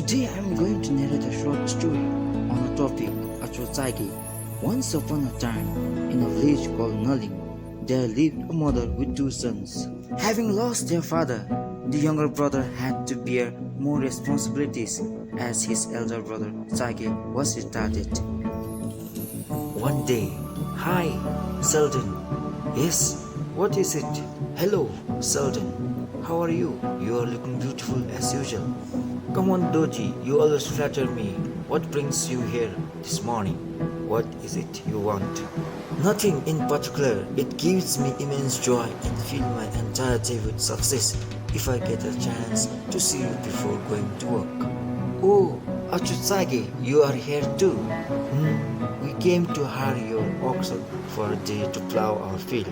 Today I am going to narrate a short story on the topic Acho Tsagay. Once upon a time, in a village called Naling, there lived a mother with two sons. Having lost their father, the younger brother had to bear more responsibilities as his elder brother Tsagay was retarded. One day, "Hi, Selden." "Yes, what is it?" "Hello, Selden. How are you? You are looking beautiful as usual." "Come on, Doji, you always flatter me. What brings you here this morning?" "What is it you want?" "Nothing in particular. It gives me immense joy and fill my entire day with success if I get a chance to see you before going to work." "Oh, Acho Tsagay, you are here too." "We came to hire your oxen for a day to plow our field.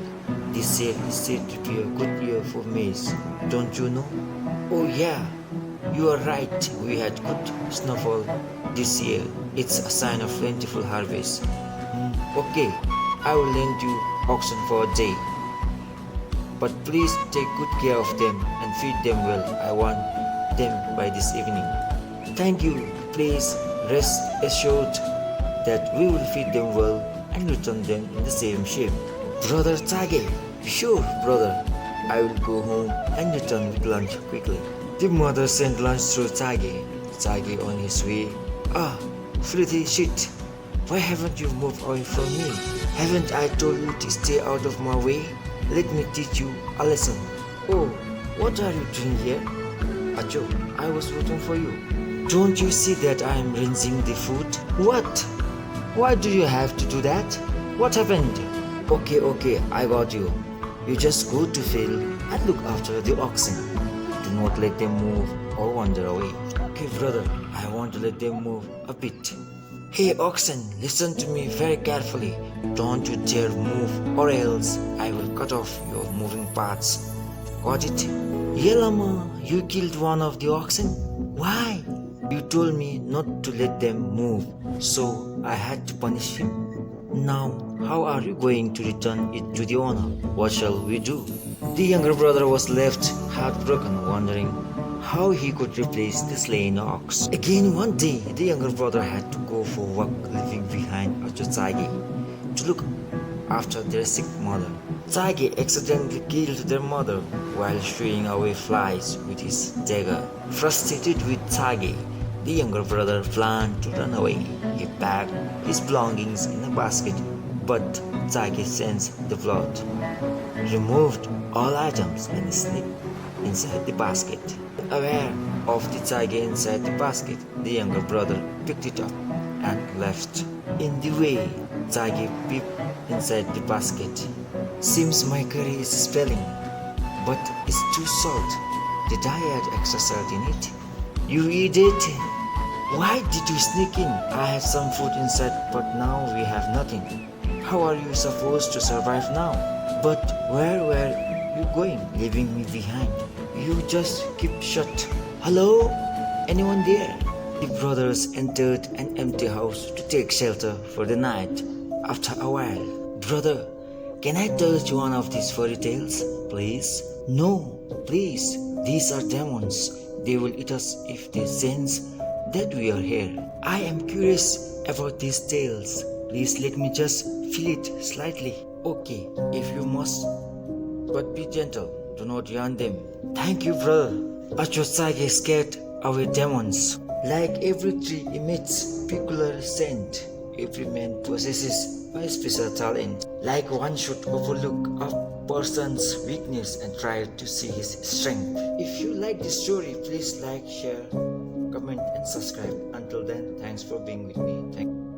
This year is said to be a good year for maize, don't you know?" "Oh yeah, you are right. We had good snowfall this year. It's a sign of plentiful harvest." "Okay, I will lend you oxen for a day. But please take good care of them and feed them well. I want them by this evening." "Thank you. Please rest assured that we will feed them well and return them in the same shape." "Brother Tsagay." "Sure, brother. I will go home and return with lunch quickly." The mother sent lunch through Tsagay. Tsagay on his way. "Ah, filthy shit. Why haven't you moved away from me? Haven't I told you to stay out of my way? Let me teach you a lesson." "Oh, what are you doing here?" "Acho, I was waiting for you." "Don't you see that I am rinsing the food?" "What? Why do you have to do that? What happened?" Okay, I got you. You just go to field and look after the oxen. Do not let them move or wander away." "Okay, brother, I want to let them move a bit." "Hey oxen, listen to me very carefully. Don't you dare move or else I will cut off your moving parts. Got it?" "Yelama, you killed one of the oxen? Why?" "You told me not to let them move, so I had to punish him. Now, how are you going to return it to the owner? What shall we do?" The younger brother was left heartbroken, wondering how he could replace the slain ox. Again one day, the younger brother had to go for work, leaving behind Acho Tsagay to look after their sick mother. Tsagay accidentally killed their mother while shooing away flies with his dagger. Frustrated with Tsagay, the younger brother planned to run away. He packed his belongings in a basket, but Tsagay sensed the plot, removed all items and slipped inside the basket. Aware of the Tsagay inside the basket, the younger brother picked it up and left. In the way, Tsagay peeped inside the basket. "Seems my curry is spilling, but it's too salt. Did I add extra salt in it?" "You idiot! Why did you sneak in? I had some food inside, but now we have nothing. How are you supposed to survive now?" "But where were you going, leaving me behind? You just keep shut. Hello? Anyone there?" The brothers entered an empty house to take shelter for the night. After a while, "Brother, can I tell you one of these fairy tales, please?" "No, please. These are demons. They will eat us if they sense that we are here. I am curious about these tales. Please let me just feel it slightly." "Okay, if you must, but be gentle. Do not yarn them." "Thank you, brother." Acho Tsagay scared away demons. Like every tree emits peculiar scent, every man possesses a special talent. Like one should overlook a person's weakness and try to see his strength. If you like this story, please like, share, comment and subscribe. Until then, thanks for being with me. Thank you.